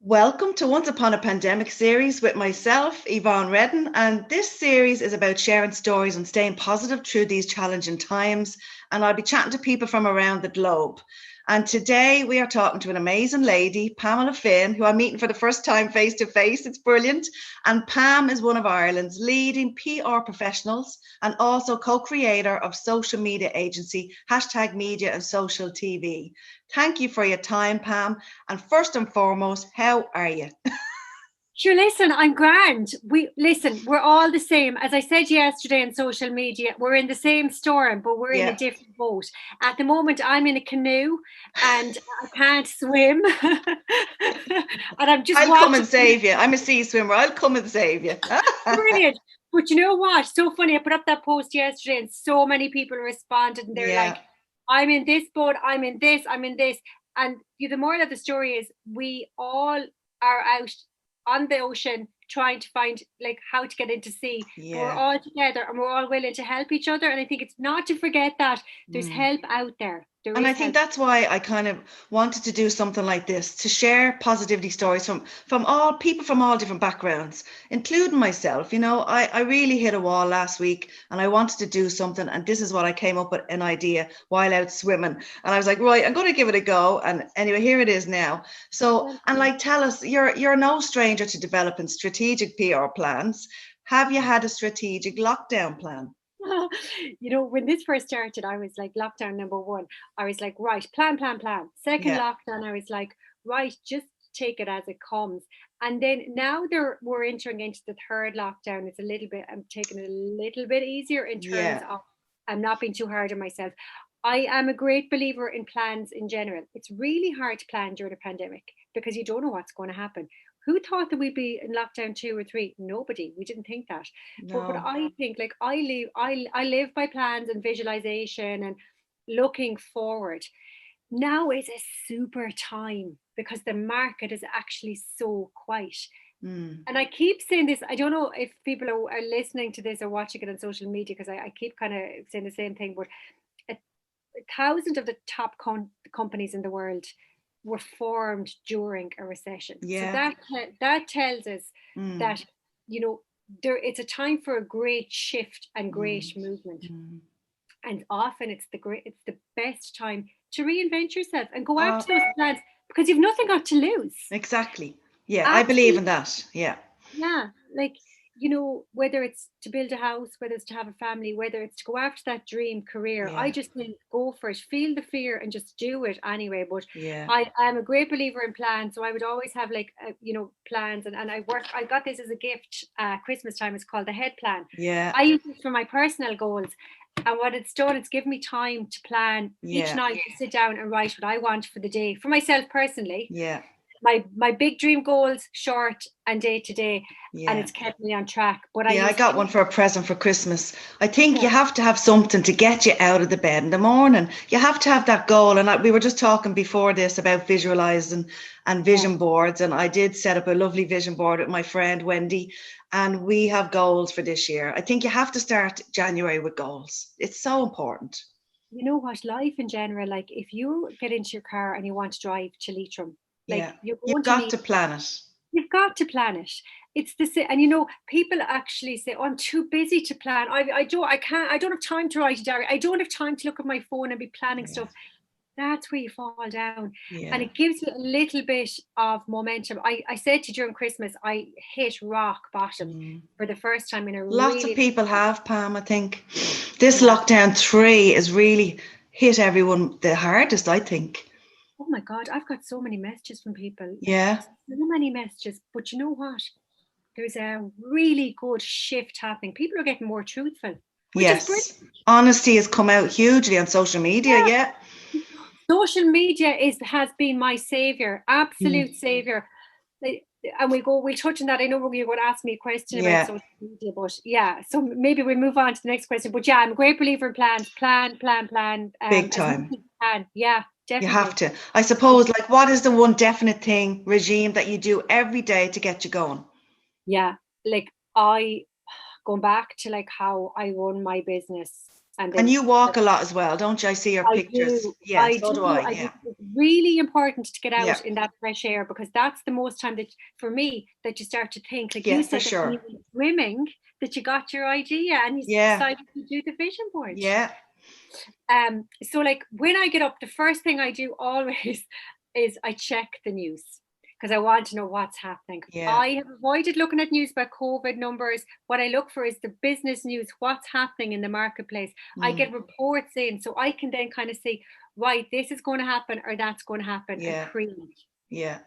Welcome to Once Upon a Pandemic series with myself, Yvonne Redden, and this series is about sharing stories and staying positive through these challenging times, and I'll be chatting to people from around the globe. And today we are talking to an amazing lady, Pamela Finn, who I'm meeting for the first time face to face. It's brilliant. And Pam is one of Ireland's leading PR professionals and also co-creator of social media agency #Media and Social TV. Thank you for your time, Pam. And first and foremost, how are you? Sure, listen, I'm grand. We're all the same. As I said yesterday on social media, we're in the same storm, but we're in a different boat. At the moment, I'm in a canoe and I can't swim. And I'm just I'll come and save you. I'm a sea swimmer. I'll come and save you. Brilliant. But you know what? So funny. I put up that post yesterday and so many people responded and they're like, I'm in this boat, I'm in this. And the moral of the story is we all are out on the ocean trying to find like how to get into sea. We're all together and we're all willing to help each other. And I think it's not to forget that there's help out there. And I think that's why I kind of wanted to do something like this, to share positivity stories from all people from all different backgrounds, including myself. You know, I really hit a wall last week and I wanted to do something. And this is what I came up with an idea while out swimming. And I was like, right, I'm going to give it a go. And anyway, here it is now. So, and like, tell us, you're no stranger to developing strategic PR plans. Have you had a strategic lockdown plan? When this first started, I was like, lockdown number one, I was like, right, plan. Second lockdown, I was like, right, just take it as it comes. And then now we're entering into the third lockdown. I'm taking it a little bit easier in terms of I'm not being too hard on myself. I am a great believer in plans in general. It's really hard to plan during a pandemic because you don't know what's going to happen. Who thought that we'd be in lockdown 2 or 3? Nobody. We didn't think that. No. But I think, like, I live by plans and visualization and looking forward. Now is a super time because the market is actually so quiet. And I keep saying this. I don't know if people are listening to this or watching it on social media because I keep kind of saying the same thing. But 1,000 of the top companies in the world were formed during a recession. So that tells us that it's a time for a great shift and great movement. And often it's the best time to reinvent yourself and go after those plans because you've nothing got to lose. Exactly. Yeah, absolutely. I believe in that. Yeah, like whether it's to build a house, whether it's to have a family, whether it's to go after that dream career, I just think go for it, feel the fear and just do it anyway. But I'm a great believer in plans, so I would always have plans and I got this as a gift Christmas time. It's called the head plan. I use it for my personal goals, and what it's done, it's given me time to plan each night, to sit down and write what I want for the day for myself personally. My big dream goals, short and day to day, and it's kept me on track. But I got one for a present for Christmas. I think you have to have something to get you out of the bed in the morning. You have to have that goal. And we were just talking before this about visualizing and vision boards. And I did set up a lovely vision board with my friend Wendy, and we have goals for this year. I think you have to start January with goals. It's so important. You know what? Life in general, like if you get into your car and you want to drive to Leitrim, you've got to plan it. You've got to plan it. It's the same. And people actually say, "Oh, I'm too busy to plan. I don't have time to write a diary. I don't have time to look at my phone and be planning stuff." That's where you fall down. And it gives you a little bit of momentum. I said to you during Christmas, I hit rock bottom for the first time in a Lots of people have, Pam. I think this lockdown 3 has really hit everyone the hardest, I think. Oh my God, I've got so many messages from people. So many messages. But you know what? There's a really good shift happening. People are getting more truthful. Yes. Honesty has come out hugely on social media. Social media has been my savior, absolute savior. And we'll touch on that. I know you're going to ask me a question about social media, but so maybe we'll move on to the next question. But I'm a great believer in plans. Plan. Big time. Yeah. Definitely. You have to. I suppose, what is the one definite regime that you do every day to get you going? Yeah, going back to like how I run my business. And you walk a lot as well, don't you? I see your pictures. Yeah, so do I. Yeah. It's really important to get out Yeah. in that fresh air, because that's the most time that, for me, that you start to think, like Yeah, you for said, that sure. when you were swimming, that you got your idea and you decided to do the vision board. Yeah. So like when I get up, the first thing I do always is I check the news, because I want to know what's happening. Yeah. I have avoided looking at news about COVID numbers. What I look for is the business news, what's happening in the marketplace. I get reports in, so I can then kind of say, right, this is going to happen or that's going to happen, and create. Yeah.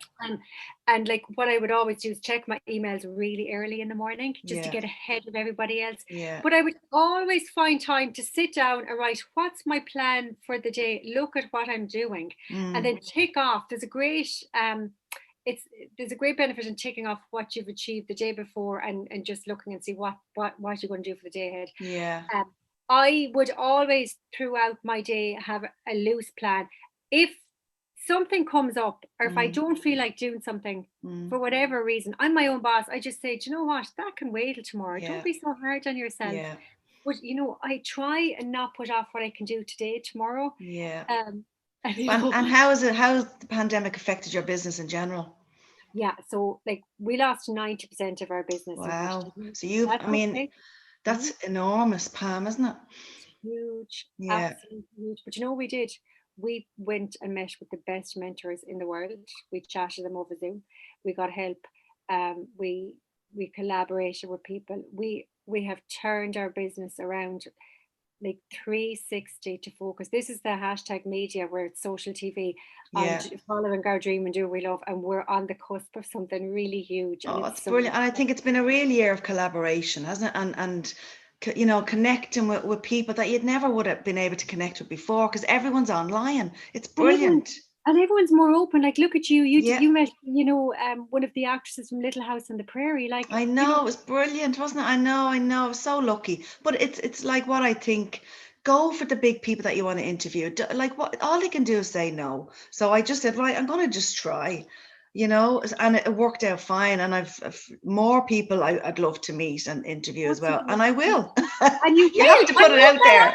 And like what I would always do is check my emails really early in the morning, just to get ahead of everybody else. Yeah. But I would always find time to sit down and write, what's my plan for the day? Look at what I'm doing, and then tick off. There's a great benefit in ticking off what you've achieved the day before, and just looking and see what you're going to do for the day ahead. Yeah. I would always throughout my day have a loose plan. If something comes up, or if I don't feel like doing something for whatever reason, I'm my own boss. I just say, do you know what? That can wait till tomorrow. Don't be so hard on yourself. Yeah. But I try and not put off what I can do today, tomorrow. Yeah. And how has the pandemic affected your business in general? Yeah, so like we lost 90% of our business. Wow. So that's enormous, Pam, isn't it? It's huge. Yeah. Absolutely huge. But we did. We went and met with the best mentors in the world. We chatted them over Zoom. We got help. We collaborated with people. We have turned our business around like 360 to focus. This is the hashtag media, where it's social TV, and following our dream and do what we love, and we're on the cusp of something really huge. And it's brilliant. And I think it's been a real year of collaboration, hasn't it? And connecting with people that you'd never would have been able to connect with before, because everyone's online. It's brilliant. And everyone's more open. Like, look at you. You met, one of the actresses from Little House on the Prairie. Like, I know, it was brilliant, wasn't it? I know. I was so lucky. But it's like what I think. Go for the big people that you want to interview. Like, what all they can do is say no. So I just said, right, I'm going to just try. And it worked out fine. And I've more people I'd love to meet and interview as well. And I will. And you have to put it out there.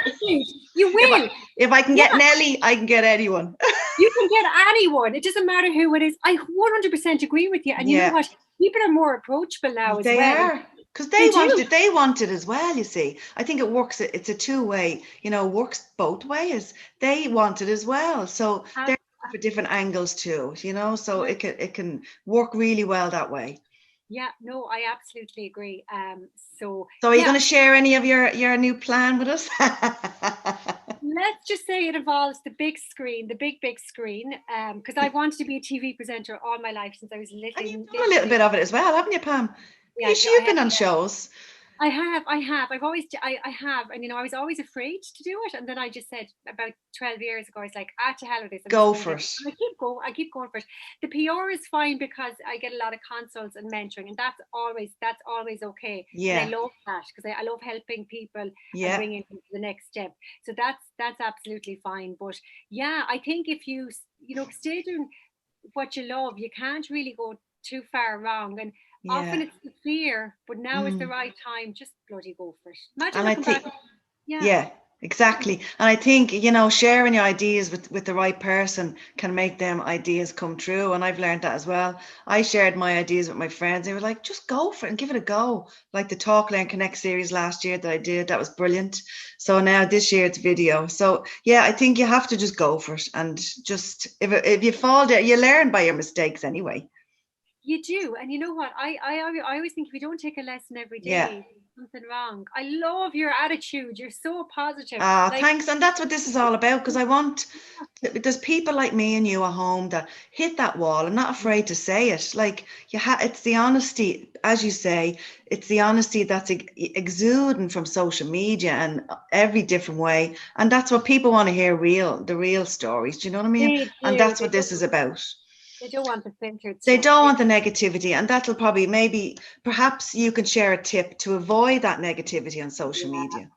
You will. If I can get Nelly, I can get anyone. You can get anyone. It doesn't matter who it is. I 100% agree with you. And you know what? People are more approachable now as well. They are. Because they want it as well, you see. I think it works. It's a two-way, works both ways. They want it as well. So they're for different angles too, so it can work really well that way. Yeah, no, I absolutely agree. So are you going to share any of your new plan with us? Let's just say it involves the big screen, the big screen, because I wanted to be a TV presenter all my life since I was little. And you've done a little bit of it as well, haven't you, Pam? Yeah, you've been on shows. I have. I have. And I was always afraid to do it. And then I just said about 12 years ago, I was like, to hell with this. Go for it. I keep going for it. The PR is fine because I get a lot of consults and mentoring, and that's always okay. Yeah. And I love that because I love helping people and bringing them to the next step. So that's absolutely fine. But yeah, I think if you stay doing what you love, you can't really go too far wrong. And often it's the fear, but now is the right time. Just bloody go for it. Imagine looking back. Yeah, exactly. And I think, sharing your ideas with the right person can make them ideas come true. And I've learned that as well. I shared my ideas with my friends. They were like, just go for it and give it a go. Like the Talk, Learn, Connect series last year that I did, that was brilliant. So now this year it's video. So yeah, I think you have to just go for it. And just, if you fall down, you learn by your mistakes anyway. You do. And you know what? I always think if you don't take a lesson every day, there's something wrong. I love your attitude. You're so positive. Thanks. And that's what this is all about, because there's people like me and you at home that hit that wall. I'm not afraid to say it. Like it's the honesty, as you say, it's the honesty that's exuding from social media and every different way. And that's what people want to hear, the real stories. Do you know what I mean? And that's what this is about. They don't want the filtered stuff. They don't want the negativity, and that'll perhaps you can share a tip to avoid that negativity on social media.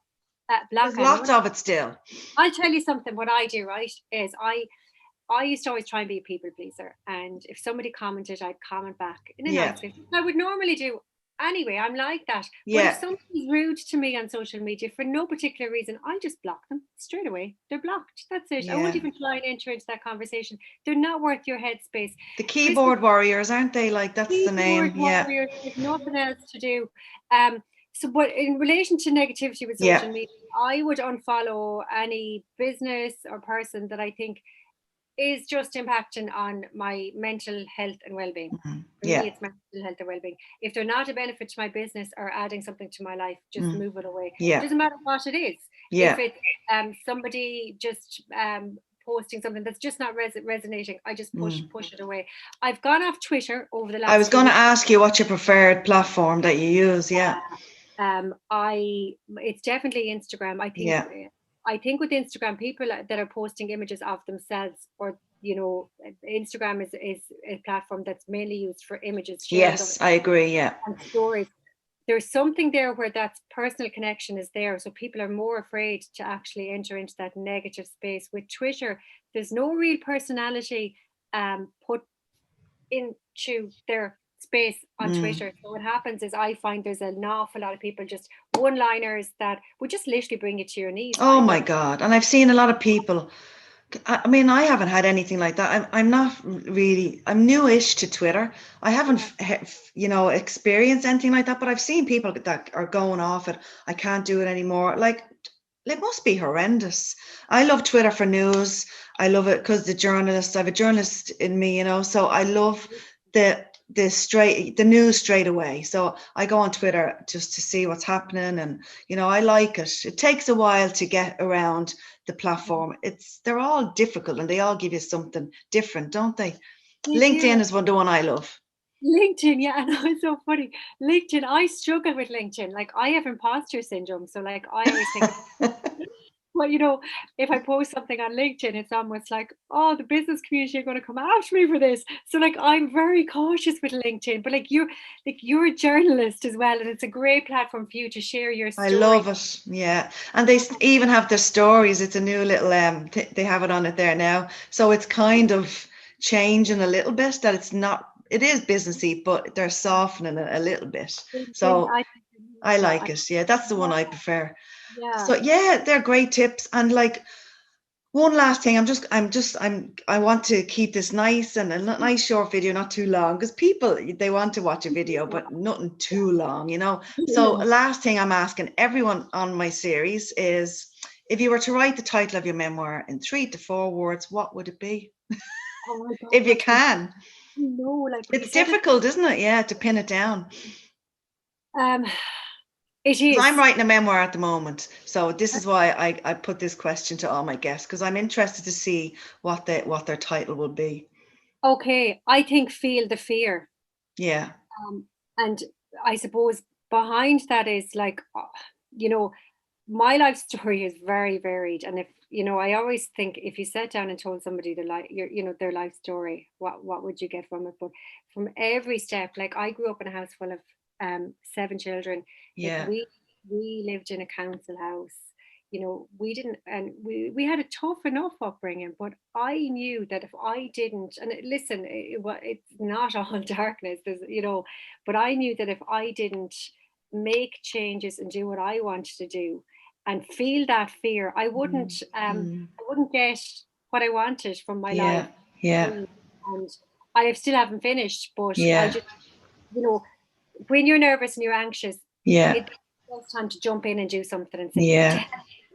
There's lots of it still. I'll tell you something. What I do, right, is I used to always try and be a people pleaser, and if somebody commented, I'd comment back in a nice way. I would normally do anyway, I'm like that. But if Yeah. somebody's rude to me on social media for no particular reason, I just block them straight away. They're blocked. That's it. I won't Yeah. even try and enter into that conversation. They're not worth your headspace. The Christmas keyboard warriors, aren't they? Like, that's the keyboard name. Yeah. warriors with nothing else to do. So, but in relation to negativity with Yeah. social media, I would unfollow any business or person that I think is just impacting on my mental health and well-being. Mhm. For me, Yeah. it's mental health and well-being. If they're not a benefit to my business or adding something to my life, just Mm. move it away. It Yeah. doesn't matter what it is. Yeah. If it's somebody just posting something that's just not resonating, I just push it away. I've gone off Twitter over the I last was few going to weeks. ask you what's your preferred platform that you use. Yeah. It's definitely Instagram. Yeah. I think with Instagram, people that are posting images of themselves, or Instagram is a platform that's mainly used for images, sharing of Yes, I agree. Yeah. and stories. There's something there where that personal connection is there, so people are more afraid to actually enter into that negative space. With Twitter, there's no real personality put into their space on Twitter. So what happens is I find there's an awful lot of people just one-liners that would just literally bring you to your knees. Oh my God. And I've seen a lot of people. I mean, I haven't had anything like that. I'm not really, I'm newish to Twitter. I haven't, experienced anything like that, but I've seen people that are going off it. I can't do it anymore. Like, it must be horrendous. I love Twitter for news. I love it because I have a journalist in me, so I love the news straight away. So I go on Twitter just to see what's happening, and I like it. It takes a while to get around the platform. They're all difficult and they all give you something different, don't they? They LinkedIn do. is the one I love. LinkedIn, yeah, I know, it's so funny. LinkedIn, I struggle with LinkedIn. Like, I have imposter syndrome, so like I always think, well, if I post something on LinkedIn, it's almost like, oh, the business community are going to come after me for this. So like, I'm very cautious with LinkedIn. But you're a journalist as well, and it's a great platform for you to share your I story. love it. Yeah. And they even have their stories. It's a new little, they have it on it there now. So it's kind of changing a little bit, that it is businessy, but they're softening it a little bit. So I like it. Yeah. That's the one I prefer. Yeah. So yeah, they're great tips. And like, one last thing, I want to keep this nice and a nice short video, not too long, because people, they want to watch a video, but nothing too long, So last thing I'm asking everyone on my series is, if you were to write the title of your memoir in 3 to 4 words, what would it be? Oh my If you God. can. Like when you It's said it, difficult, isn't it? Yeah, to pin it down. it Because I'm is. writing a memoir at the moment. So this is why I put this question to all my guests, because I'm interested to see what their title will be. Okay, I think feel the fear. Yeah. And I suppose behind that is like, my life story is very varied. And if, I always think if you sat down and told somebody their life story, what would you get from it? But from every step, like I grew up in a house full of 7 children. Like Yeah. we lived in a council house. We didn't, and we had a tough enough upbringing, but I knew that if I didn't, and listen, it's not all darkness, but I knew that if I didn't make changes and do what I wanted to do and feel that fear, I wouldn't get what I wanted from my life. Yeah. Yeah. And I still haven't finished, but I Yeah. just, when you're nervous and you're anxious, Yeah. it's time to jump in and do something and say, Yeah. I'm just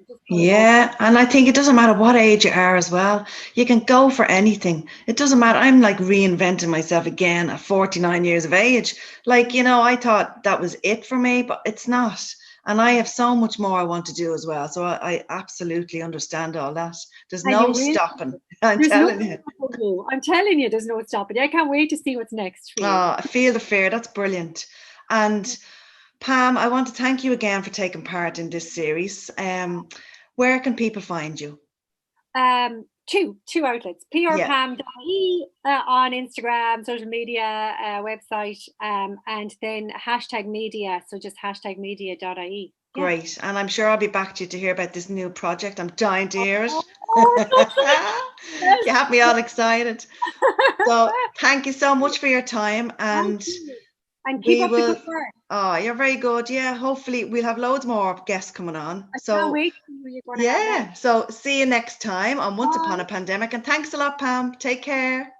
gonna go. Yeah. And I think it doesn't matter what age you are as well. You can go for anything. It doesn't matter. I'm like reinventing myself again at 49 years of age. Like, I thought that was it for me, but it's not. And I have so much more I want to do as well. So I absolutely understand all that. There's And you no will. stopping. I'm There's no telling you. stopping you. I'm telling you, there's no stopping. I can't wait to see what's next for you. Oh, I feel the fear. That's brilliant. And Pam, I want to thank you again for taking part in this series. Where can people find you? Two outlets: prpam.ie on Instagram, social media, website, and then #media. So just #media.ie. Great. And I'm sure I'll be back to you to hear about this new project. I'm dying to hear it. You have me all excited. So thank you so much for your time, and keep up the good work. Oh, you're very good. Yeah, hopefully we'll have loads more guests coming on. I can't So wait to see who you're going to have yeah, next. so see you next time on Once Upon Bye. a Pandemic. And thanks a lot, Pam. Take care.